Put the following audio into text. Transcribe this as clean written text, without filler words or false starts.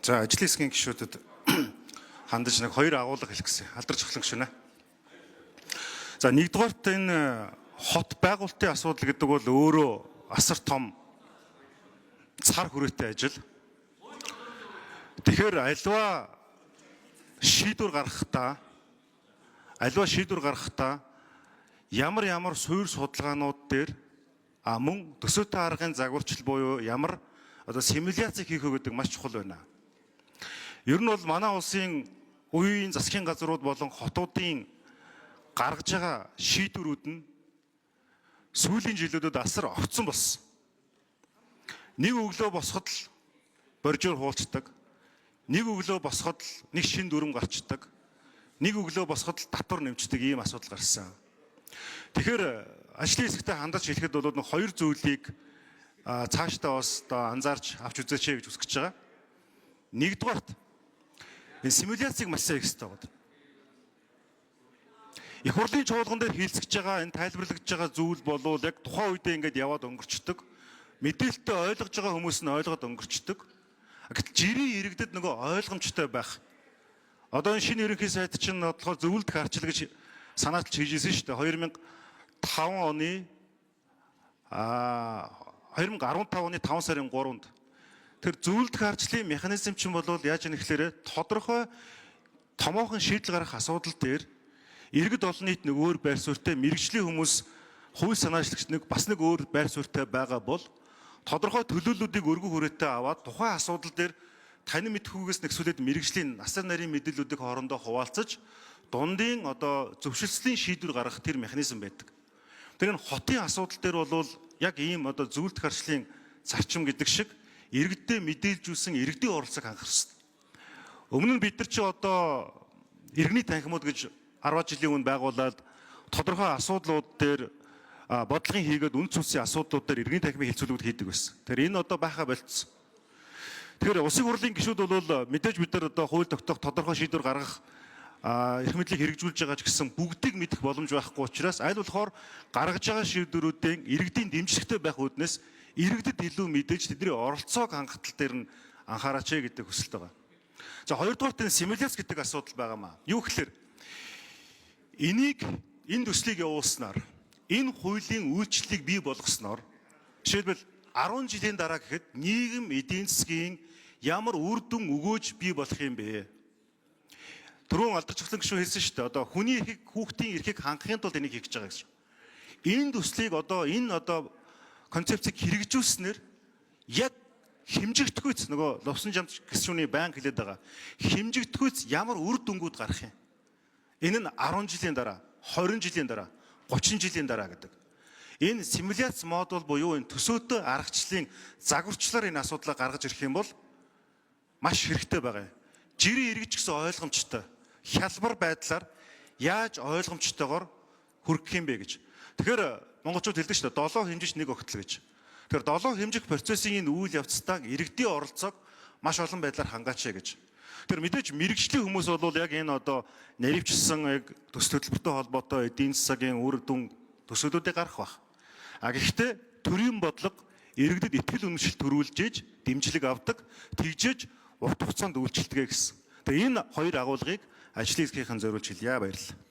За ажлын хэсгийн гишүүдэд хандаж нэг хоёр агуулга хэлэх гэсэн. Алдарч эхлэн гишүүнэ. За нэгдүгээрт энэ хот байгуулалтын асуудал гэдэг бол өөрөө асар том цар хүрээтэй ажил. Тэгэхээр альва шийдвэр гаргахдаа ямар суурь судалгаанууд дээр мөн төсөөтэй аргын загварчил буюу ямар симуляц хийх гэдэг маш чухал байна. Ер нь бол манай улсын үеийн засгийн газрууд болон хотуудын гаргаж байгаа шийдвэрүүд нь сүүлийн жилүүдэд асар огцсон болсон. Нэг өглөө босоход л боржоор хуулцдаг. Нэг өглөө босоход л нэг шин дүрм гарчдаг. Нэг өглөө босоход л татвар нэмждэг ийм асуудал гарсан. Тэгэхээр ажлын хэсэгтээ хандаж хэлэхэд бол нэг хоёр зүйлийг цаашдаа бас анзаарч авч үзээч гэж хүсэж байгаа. Нэгдүгээрт энэ симуляцийг маш сайн хийх хэрэгтэй байна. Их хурлын чуулган дээр хийлцэж байгаа энэ тайлбарлагдж байгаа зүйл болвол яг тухайн үедээ ингэж яваад өнгөрчдөг. Мэдээлэлтэй ойлгож байгаа хүмүүс нь ойлгоод өнгөрчдөг. Гэтэл жирийн иргэдэд нөгөө ойлгомжтой байх. Одоо энэ шинэ ерөнхий сайд чинь болохоор зөвлөлт харчил гэж санааталж хийжсэн шүү дээ. 2015 оны 5 сарын 3-нд тэр зөвлөлт харчлын механизм чинь бол яаж юм гэхээр тодорхой томоохон шийдэл гаргах асуудал дээр иргэд олон нийт нэг өөр байр суурьтай мэрэгжлийн хүмүүс хууль санаачлагч нэг бас нэг өөр байр суурьтай байгаа бол тодорхой төлөөллүүдийг өргөн хүрээтэй аваад тухайн асуудал дээр тань мэдхгүйгээс нэгсүүлээд мэрэгжлийн насар нарийн мэдээллүүдийг хоорондоо хуваалцаж дундын зөвшөлтслийн шийдвэр гаргах тэр механизм байдаг. Тэр энэ хотын асуудал дээр бол яг ийм зөвлөлт харчлын зарчим гэдэг шиг иргэддээ мэдээлжүүлсэн иргэдийн оролцоог хангах хэрэгтэй. Өмнө нь бид нар чи иргэний танхимууд гэж 10 жилийн өмнө байгуулад тодорхой асуудлууд дээр бодлогын хийгээд үн цэнсийн асуудлууд дээр иргэний танхимын хилцүүлгүүд хийдэг байсан. Тэгэхээр энэ байхаа болцсон. Тэгэхээр улсын хурлын гишүүд бол мэдээж бид нар хууль тогтоох тодорхой шийдвэр гаргах эрх мэдлийг хэрэгжүүлж байгаа ч гэсэн бүгдийг мэдэх боломж байхгүй учраас аль болохоор гаргаж байгаа шийдвэрүүдийн иргэдийн дэмжлэгтэй байх үүднээс иргэдэд илүү мэдээж тэдний оролцоог хангах тал дээр нь анхаараач гэдэг хүсэлт байгаа. За хоёрдугаарт энэ симуляц гэдэг асуудал байгаамаа. Юу гэхээр энэ төслийг явуулснаар энэ хуулийн үйлчлэлийг бий болгосноор жишээлбэл 10 жилийн дараа гэхэд нийгэм эдийн засгийн ямар үр дүн өгөөж бий болох юм бэ? Түрүүн алдарч эхлэн гишүүн хэлсэн шүү дээ. Хүний эрхийг хүүхдийн эрхийг хангахын тулд энийг хийж байгаа гэж. Энэ төслийг энэ концепцийг хэрэгжүүлснээр яг хэмжигдэхүйц нөгөө лувсан жамч гишүүний банк хэлээд байгаа. Хэмжигдэхүйц ямар үр дүнгууд гарах юм? Энэ нь 10 жилийн дараа, 20 жилийн дараа, 30 жилийн дараа гэдэг. Энэ симуляц модуль буюу энэ төсөөтэй аргачлалын загварчлаар энэ асуудлаа гаргаж ирэх юм бол маш хэрэгтэй байгаа юм. Жирийн иргэж гэсэн ойлгомжтой хялбар байдлаар яаж ойлгомжтойгоор хүргэх юм бэ гэж. Тэгэхээр монголчууд хэлдэг шүү дээ 7 хэмжиж нэг огтл гэж. Тэгэхээр 7 хэмжих процессын энэ үйл явцдаа иргэдийн оролцоог маш олон байдлаар хангаач гэж. Тэр мэдээж мэрэгжлийн хүмүүс бол яг энэ наривчилсан яг төс төлбөртэй холбоотой эдийн засгийн үр дүн төсөөлүүдийг гаргах баг. Гэхдээ төрийн бодлого иргэдэд итгэл үнэмшил төрүүлж ээж дэмжлэг авдаг, тэгжээж урт хугацаанд үйлчлэгээ гэсэн. Тэгээ энэ хоёр агуулгыг ажлын хэсгийнхэн зориулж хэлье. Баярлалаа.